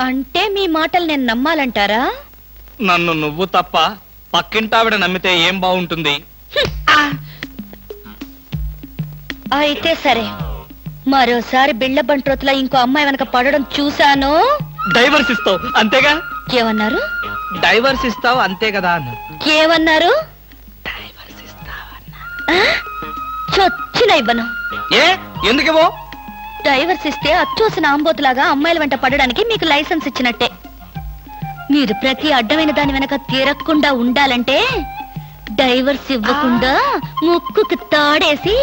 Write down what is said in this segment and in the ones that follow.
అంటే మీ మాటలు నేను నమ్మాలంటారా? నన్ను నువ్వు తప్ప పక్కింటావిడ నమ్మితే ఏం బాగుంటుంది? అయితే సరే, మరోసారి బిళ్ళ బంట్రోతులా ఇంకో అమ్మాయి వెనక పడడం చూశాను. డైవర్స్ ఇస్తావు అంతేగా? ఏమన్నారు? డైవర్స్ ఇస్తావు అంతే కదా అన్న. ఏమన్నారు? చొచ్చిన ఇవ్వను. ఏ ఎందుకేవో? డైవర్స్ ఇస్తే అచ్చోసిన ఆంబోతులాగా అమ్మాయిల వెంట పడడానికి మీకు లైసెన్స్ ఇచ్చినట్టే. మీరు ప్రతి అడ్డమైన దాని వెనక తీరకుండా ఉండాలంటే డైవర్స్ ఇవ్వకుండా ముక్కుకు తాడేసి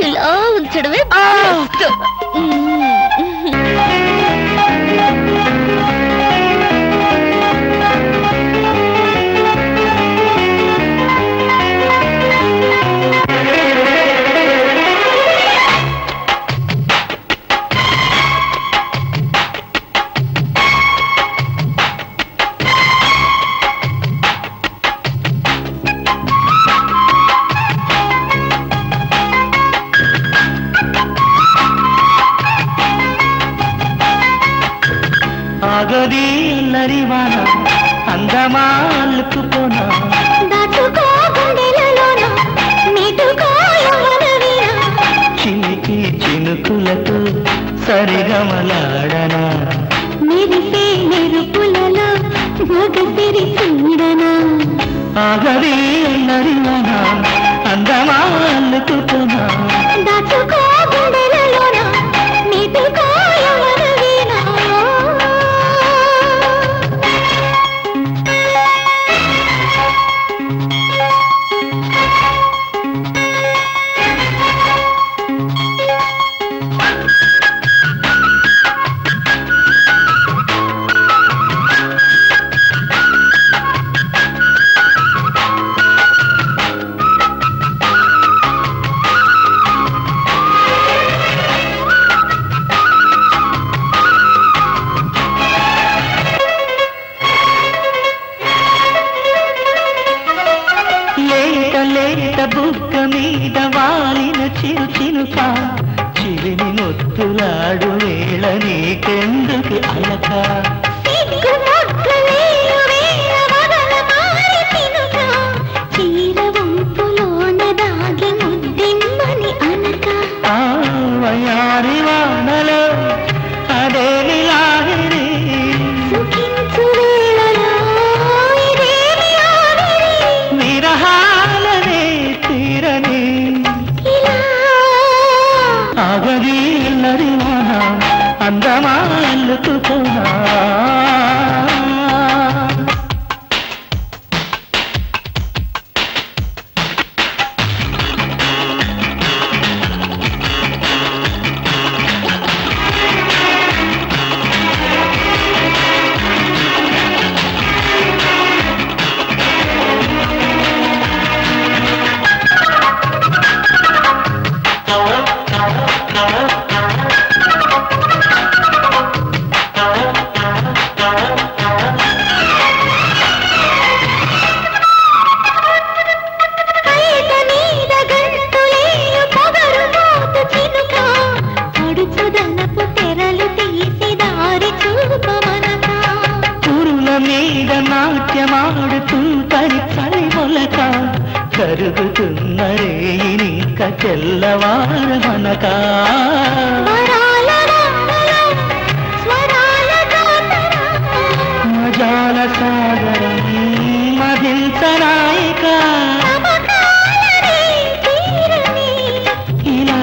ఇలా ఉంచడమే బెస్ట్. ఆగది నరివాన అందమాలుకుపోనా చినికి చినుకులతో సరిగమలాడనా మెరిసే మెరుపులలో మగసిరి చూడనా ఆగది నరివాన అందమాలుకుపోనా దాచుకో గుండెలలోన నీటుకో యవ్వనవీణా లేత బుగ్గ మీద వాలిన చిరు చినుక చిలిని నొత్తులాడు వేళ నీకెందుకు అలక వయారి వానలో అదేమి లాగిరి విరహాలనే తీరని ఆగది నరివాన అందమాలుకుపోనా మీద నాట్యమాడుతుంటరి చలి మొలక కరుగుతున్న రేయినింక తెల్లవారమనక మజాల సాగరం మదించనాయిక ఇలా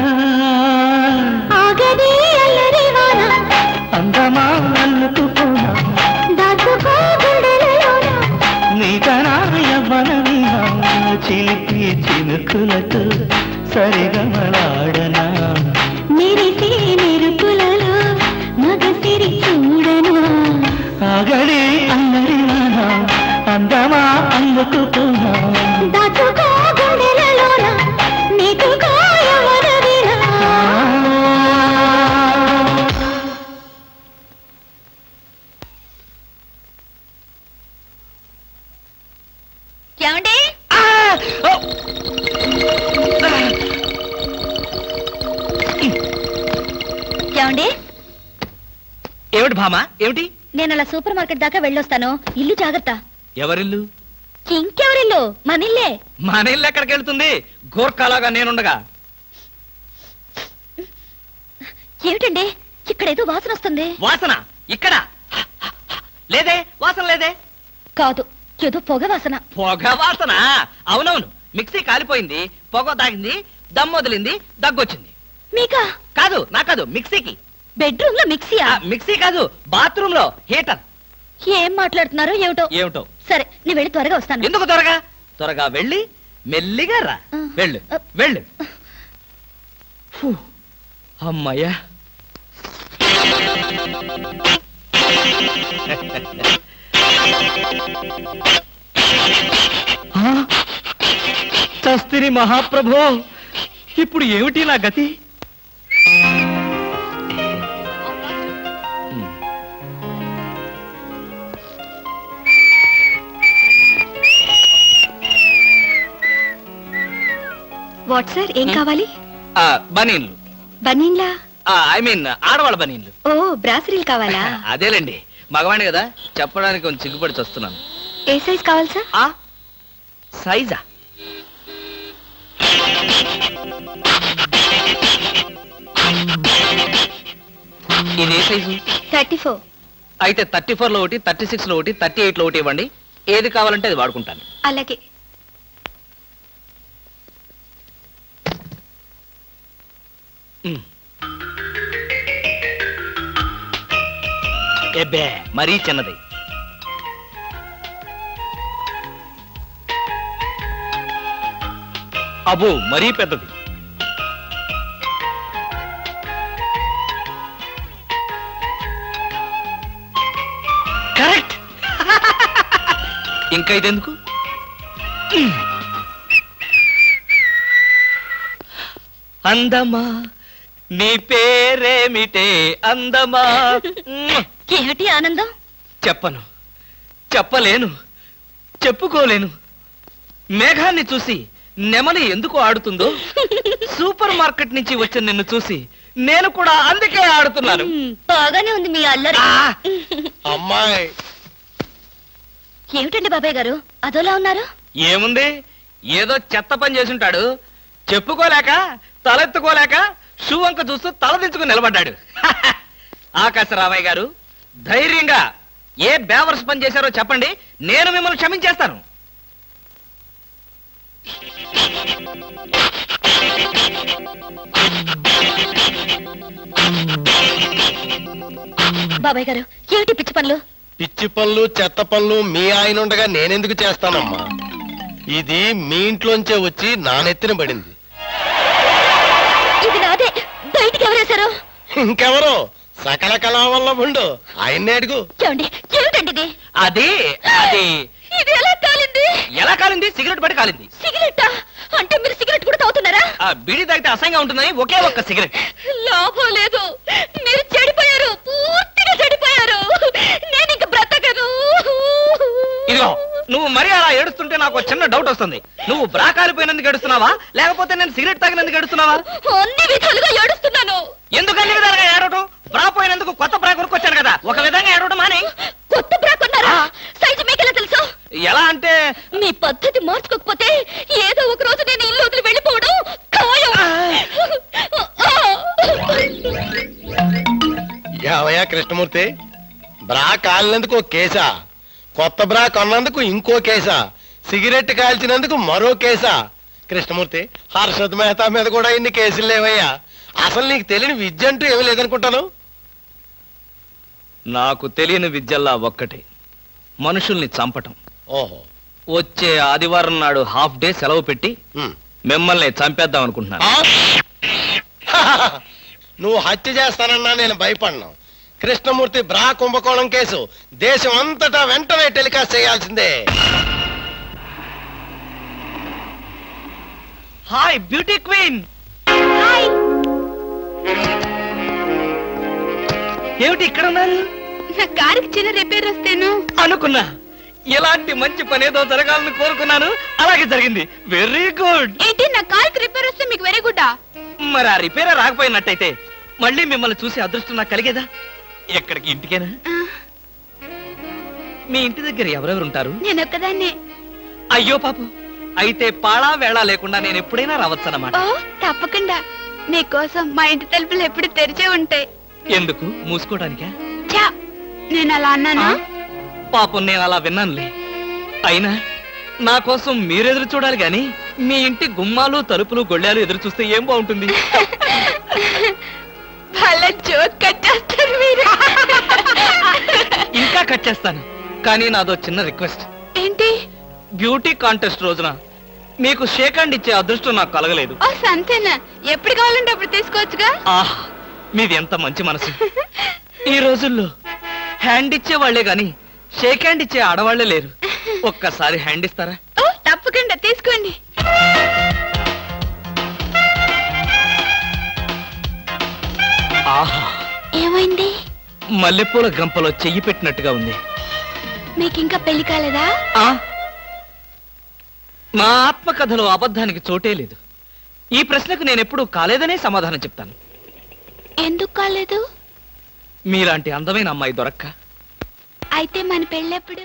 అందమా అల్లుకుపోనా నీకనాయవనవినా చిలిపి చినుకులతో సరిగమలాడనా మెరిసే మెరుపులలో మగసిరి చూడనా ఆగడే అల్లరివానా అందమా అల్లుకుపోనా దాచుకో గుండెలలోన నీటుకో యవ్వనవీణా ఏమండి? ఏమండి? ఏమిటి భామా ఏమిటి? నేను అలా సూపర్ మార్కెట్ దాకా వెళ్ళొస్తాను. ఇల్లు జాగ్రత్త. ఎవరిల్లు? ఇంకెవరిల్లు? మనిల్లే. మన ఇల్లు ఎక్కడికి వెళ్తుంది? గోర్ఖాలాగా నేనుండగా. ఏమిటండి ఇక్కడేదో వాసన వస్తుంది. వాసన ఇక్కడ లేదే, వాసన లేదే. కాదు, ఏదో పొగ వాసన. పొగ వాసన? అవునవును, మిక్సీ కాలిపోయింది, పొగ తాగింది, దమ్ వదిలింది, దగ్గొచ్చింది. మీకా? కాదు, నా కాదు, మిక్సీకి. బెడ్రూమ్ లో మిక్సీయా? మిక్సీ కాదు, బాత్రూమ్ లో హీటర్. ఏం మాట్లాడుతున్నారో ఏమిటో. ఏమిటో. సరే నేను వెళ్ళి త్వరగా వస్తాను. ఎందుకు త్వరగా? త్వరగా వెళ్ళి మెల్లిగా రా. వెళ్ళు వెళ్ళు. ఫు, అమ్మయ్యా. చస్తిని మహాప్రభో, ఇప్పుడు ఏమిటి నా గతి? వాట్ సార్, ఏం కావాలి? బనీన్లు. బనీన్లా? ఐ మీన్ ఆడవాళ్ళ బనీన్లు. ఓ, బ్రాసరీలు కావాలా? అదేలేండి, మగవాణి కదా, చెప్పడానికి కొంచెం సిగ్గుపడి వస్తున్నాను. ఏ సైజ్ కావాలి సార్? సైజా? ఇది ఏ సైజు? 34. అయితే 34 లో ఒకటి, 36 లో ఒకటి, 38 లో ఒకటి ఇవ్వండి. ఏది కావాలంటే అది వాడుకుంటాను. అలాగే. ఎబ్బే, మరీ చిన్నది. అబ్బో, మరీ పెద్దది. కరెక్ట్. ఇంకా ఇదెందుకు? అందమా నీ పేరేమిటే అందమా? ఏమిటి ఆనందం? చెప్పను, చెప్పలేను, చెప్పుకోలేను. మేఘాన్ని చూసి నెమలి ఎందుకు ఆడుతుందో, సూపర్ మార్కెట్ నుంచి వచ్చిన నిన్ను చూసి నేను కూడా అందుకే ఆడుతున్నాను. బాగానే ఉంది మీ అల్లరి. అమ్మాయి, ఏమిటండి బాబాయ్ గారు అదోలా ఉన్నారు? ఏముంది, ఏదో చెత్త పని చేసుంటాడు, చెప్పుకోలేక తలెత్తుకోలేక షూ వంక చూస్తూ తలదించుకుని నిలబడ్డాడు. ఆకాశరామయ్య గారు, ధైర్యంగా ఏ బేవర్స్ పని చేశారో చెప్పండి, నేను మిమ్మల్ని క్షమించేస్తాను. బాబాయ్ గారు, ఏమిటి పిచ్చి పనులు? పిచ్చి పనులు చెత్త పనులు మీ ఆయన ఉండగా నేనెందుకు చేస్తానమ్మా? ఇది మీ ఇంట్లోంచే వచ్చి నా నెత్తిన పడింది. ఇది నాదే, బయటికి ఎవరేశారు? ఇంకెవరో సకల కళా వల్ల ఉండు, ఆయన్నే అడుగు. ఏమండి, ఏమిటండి ఇది? అది అది ఇది ఎలా కాలింది? ఎలా కాలింది? సిగరెట్ పడి కాలింది. సిగరెట్టా? అంటే మీరు సిగరెట్ కూడా తాగుతున్నారా? ఆ బీడీ తాగితే అసహ్యంగా ఉంటుందని ఒకే ఒక్క సిగరెట్. లాభం లేదు, మీరు చెడిపోయారు, పూర్తిగా చెడిపోయారు. నేను ఇంక బ్రతకను. ఇదిగో, నువ్వు మరీ అలా ఏడుస్తుంటే నాకు ఒక చిన్న డౌట్ వస్తుంది. నువ్వు బ్రా కాలిపోయినందుకు ఏడుస్తున్నావా, లేకపోతే నేను సిగరెట్ తాగినందుకు ఏడుస్తున్నావా? అన్ని విధాలుగా ఏడుస్తున్నాను. ఎందుకు అన్ని విధాలుగా ఏడవటం? బ్రా పోయినందుకు కొత్త బ్రా కొనుక్కొచ్చాను కదా, ఒక విధంగా ఏడవడం మాని. కొత్త బ్రా కొన్నారా? సైజు మీకెలా తెలుసు? ఎలా అంటే, మీ పద్ధతి మార్చుకోకపోతే ఏదో ఒక రోజు నేను ఇల్లు వదిలి వెళ్ళిపోవడం ఖాయం. ఏవయ్యా కృష్ణమూర్తి, బ్రా కాలినందుకు ఒక కేసా, కొత్త బ్రా కొన్నందుకు ఇంకో కేసా, సిగరెట్ కాల్చినందుకు మరో కేసా? కృష్ణమూర్తి, హర్షద్ మెహతా మీద కూడా ఇన్ని కేసులు లేవయ్యా. అసలు నీకు తెలియని విద్య అంటూ ఏమీ లేదనుకుంటాను. నాకు తెలియని విద్యల్లా ఒక్కటే, మనుషుల్ని చంపటం. ఓహో, వచ్చే ఆదివారం నాడు హాఫ్ డే సెలవు పెట్టి ఉమ్. మిమ్మల్ని చంపేద్దాం అనుకుంటున్నాను. ఆ? నువ్వు హత్య చేస్తానన్నా నేను భయపడ్ను. కృష్ణమూర్తి బ్రా కుంభకోణం కేసు దేశం అంతటా వెంటనే టెలికాస్ట్ చేయాల్సిందే. Hi beauty queen. ఏమిటి ఇక్కడ ఉన్నారు? నా కారుకి చిన్న రిపేర్ వస్తేను అనుకున్నా, ఇలాంటి మంచి పనేదో జరగాలని కోరుకున్నాను, అలాగే జరిగింది. Very good. ఏంటి, నా కారుకి రిపేర్ వస్తే మీకు వెరీ గుడ్డా? మరి ఆ రిపేర్ రాకపోయినట్టయితే మళ్ళీ మిమ్మల్ని చూసి అదృష్టం నాకు కలిగేదా? ఎక్కడికి, ఇంటికేనా? మీ ఇంటి దగ్గర ఎవరెవరుంటారు? నేను ఒక్కదాన్నే. అయ్యో పాపం, అయితే పాళా వేళ లేకుండా నేను ఎప్పుడైనా రావచ్చన్నమాట. ఓ తప్పకుండా. మీకోసం మా ఇంటి తలుపులు ఎప్పుడు తెరిచే ఉంటాయి. ఎందుకు? మూసుకోవడానికా? చా, నేను అలా అన్నానా? పాపం, నేను అలా విన్నానులే. అయినా నా కోసం మీరెదురు చూడాలి గాని మీ ఇంటి గుమ్మాలు తలుపులు గొళ్ళాలు ఎదురు చూస్తే ఏం బాగుంటుంది? భలే జోక్ కట్టేస్తారు మీరు. ఇంకా కట్ చేస్తాను, కానీ నాదో చిన్న రిక్వెస్ట్. ఏంటి? బ్యూటీ కాంటెస్ట్ రోజున మీకు షేక్ హ్యాండ్ ఇచ్చే అదృష్టం నాకు కలగలేదు. ఓ సంతేనా? ఎప్పుడు కావాలంటే అప్పుడు తీసుకోవచ్చుగా. ఆహ్, మీది ఎంత మంచి మనసు. ఈ రోజుల్లో హ్యాండ్ ఇచ్చే వాళ్లే గాని షేక్ హ్యాండ్ ఇచ్చే ఆడవాళ్లే లేరు. ఒక్కసారి హ్యాండ్ ఇస్తారా? ఓ తప్పకుండా తీసుకోండి. ఆహా, ఏమైంది? మల్లెపూల గంపలో చెయ్యి పెట్టినట్టుగా ఉంది. మీకింకా పెళ్లి కాలేదా? ఆ, నా ఆత్మకథలో అబద్ధానికి చోటే లేదు. ఈ ప్రశ్నకు నేనెప్పుడూ కాలేదనే సమాధానం చెప్తాను. ఎందుకు కాలేదు? మీలాంటి అందమైన అమ్మాయి దొరక్క. అయితే మన పెళ్ళెప్పుడు?